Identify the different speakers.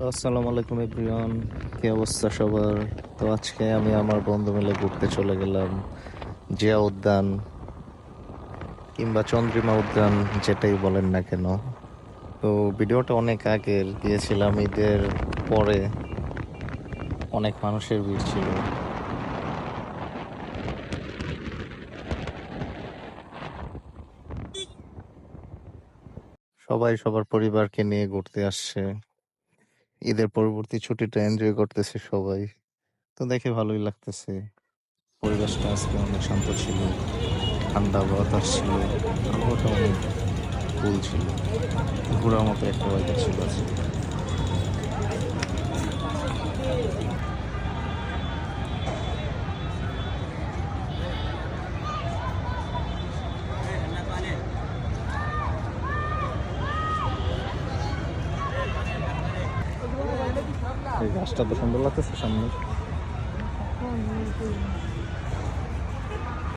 Speaker 1: আসসালামু আলাইকুম এভরিওয়ান, কি অবস্থা সবার? তো আজকে আমি আমার বন্ধু মিলে ঘুরতে চলে গেলাম জিয়া উদ্যান কিংবা চন্দ্রিমা উদ্যান, যেটাই বলেন না কেন। তো ভিডিওটা অনেক আগের গিয়েছিলাম, ঈদের পরে। অনেক মানুষের ভিড় ছিল। সবাই সবার পরিবারকে নিয়ে ঘুরতে আসছে, ঈদের পরবর্তী ছুটিটা এনজয় করতেছে সবাই। তো দেখে ভালোই লাগতেছে। পরিবেশটা আজকে অনেক শান্ত ছিল, ঠান্ডা বাতাস ছিল, আবহাওয়াটা অনেক কুল ছিল। ঘোরার মতো একটা ওয়েদার ছিল আজকে। এই গাছটা তো সুন্দর লাগতেছে সামনে।